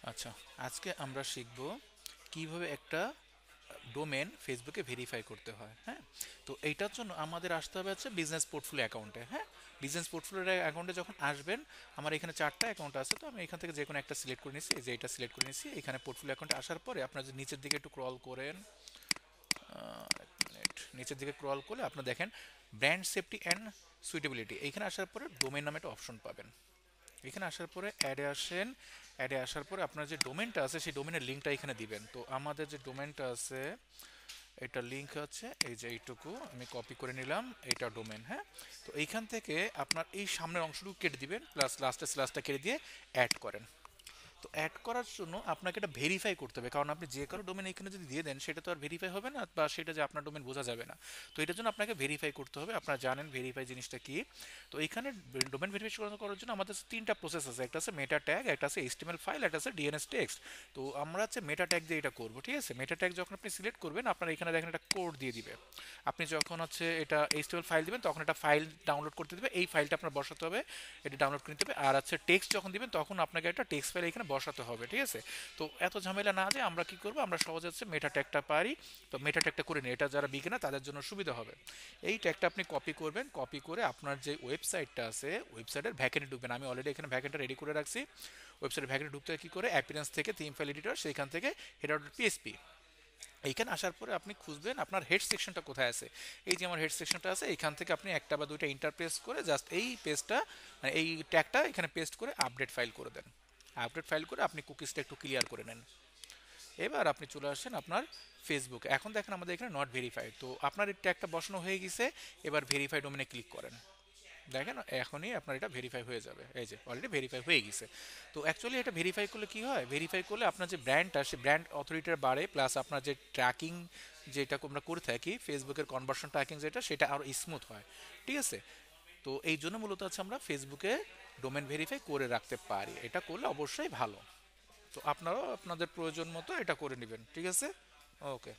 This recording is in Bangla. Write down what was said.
আচ্ছা, আজকে আমরা শিখব কিভাবে একটা ডোমেন ফেসবুকে ভেরিফাই করতে হয়। হ্যাঁ, তো এইটার জন্য আমাদের আসতে হবে হচ্ছে বিজনেস পোর্টফোলিও অ্যাকাউন্টে। হ্যাঁ, বিজনেস পোর্টফোলিও অ্যাকাউন্টে যখন আসবেন, আমার এখানে চারটা অ্যাকাউন্ট আছে, তো আমি এখান থেকে যে কোনো একটা সিলেক্ট করে নিচ্ছি। এই যে এটা সিলেক্ট করে নিচ্ছি। এখানে পোর্টফোলিও অ্যাকাউন্টে আসার পরে আপনার যে নিচের দিকে একটু ক্রল করেন, এক মিনিট, নিচের দিকে ক্রল করলে আপনার দেখেন ব্র্যান্ড সেফটি অ্যান্ড সুইটেবিলিটি, এইখানে আসার পরে ডোমেন নামে একটা অপশন পাবেন। এখানে আসার পরে অ্যাডে আসেন। অ্যাডে আসার পরে আপনার যে ডোমেনটা আছে সেই ডোমেনের লিঙ্কটা এখানে দিবেন। তো আমাদের যে ডোমেনটা আছে এটা লিঙ্ক আছে এই যে এইটুকু আমি কপি করে নিলাম, এটা ডোমেন। হ্যাঁ, তো এইখান থেকে আপনার এই সামনের অংশটুকু কেটে দিবেন, প্লাস লাস্টে স্ল্যাশটা কেটে দিয়ে অ্যাড করেন। তো অ্যাড করার জন্য আপনাকে এটা ভেরিফাই করতে হবে, কারণ আপনি যে কারো ডোমেন এখানে যদি দিয়ে দেন সেটা তো আর ভেরিফাই হবে না, বা সেটা যে আপনার ডোমেন বোঝা যাবে না। তো এটার জন্য আপনাকে ভেরিফাই করতে হবে। আপনারা জানেন ভেরিফাই জিনিসটা কি। তো এখানে ডোমেন ভেরিফিকেশন করার জন্য আমাদের তিনটা প্রসেস আছে, একটা আছে মেটা ট্যাগ, একটা আছে এইচটিএমএল ফাইল, একটা আছে ডিএনএস টেক্সট। তো আমরা হচ্ছে মেটা ট্যাগ দিয়ে এটা করবো। ঠিক আছে, মেটা ট্যাগ যখন আপনি সিলেক্ট করবেন, আপনার এখানে দেখেন একটা কোড দিয়ে দিবে। আপনি যখন হচ্ছে এটা এইচটিএমএল ফাইল দিবেন তখন একটা ফাইল ডাউনলোড করতে দিবে, এই ফাইলটা আপনার বসাতে হবে, এটা ডাউনলোড করে নিতে হবে। আর হচ্ছে টেক্সট যখন দিবেন তখন আপনাকে একটা টেক্সট ফাইল এখানে বসাতে হবে। ঠিক আছে, তো এত ঝামেলা না যে আমরা কি করব, আমরা সহজে হচ্ছে মেটা ট্যাগটা পারি। তো মেটা ট্যাগটা করে নিই, এটা যারা বিগিনার তাদের জন্য সুবিধা হবে। এই ট্যাগটা আপনি কপি করবেন, কপি করে আপনার যে ওয়েবসাইটটা আছে ওয়েবসাইটের ভ্যাকেন্টে ঢুকবেন। আমি অলরেডি এখানে ভ্যাকেন্টটা রেডি করে রাখছি। ওয়েবসাইটের ভ্যাকেন্টে ঢুকতে কি করে, অ্যাপিয়ারেন্স থেকে থিম ফাইল এডিটর, সেইখান থেকে হেডার ডট পিএসপি। এইখানে আসার পরে আপনি খুঁজবেন আপনার হেড সেকশনটা কোথায় আছে। এই যে আমার হেড সেকশনটা আছে, এখান থেকে আপনি একটা বা দুইটা ইন্টারপ্রেস করে জাস্ট এই পেজটা, মানে এই ট্যাগটা এখানে পেস্ট করে আপডেট ফাইল করে দেন। আপডেট ফাইল করে আপনি কুকিজটা একটু ক্লিয়ার করে নেন। এবার আপনি চলে আসেন আপনার ফেসবুকে। এখন দেখেন আমাদের এখানে নট ভেরিফাইড, তো আপনার এই ট্যাগটা বসানো হয়ে গেছে। এবার ভেরিফাই ডোমেনে ক্লিক করেন। দেখেন এখনই আপনার এটা ভেরিফাই হয়ে যাবে, এই যে অলরেডি ভেরিফাই হয়ে গেছে। তো অ্যাকচুয়ালি এটা ভেরিফাই করলে কি হয়, ভেরিফাই করলে আপনার যে ব্র্যান্ডটা সে ব্র্যান্ড অথরিটির বাড়ে, প্লাস আপনার যে ট্র্যাকিং যেটা আমরা করে থাকি ফেসবুকের কনভার্সন ট্র্যাকিং যেটা, সেটা আরও স্মুথ হয়। ঠিক আছে, তো এই জন্য মূলত হচ্ছে আমরা ফেসবুকে ডোমেন ভেরিফাই করে রাখতে পারি, এটা করলে অবশ্যই ভালো। তো আপনারাও আপনাদের প্রয়োজন মতো এটা করে নেবেন। ঠিক আছে, ওকে।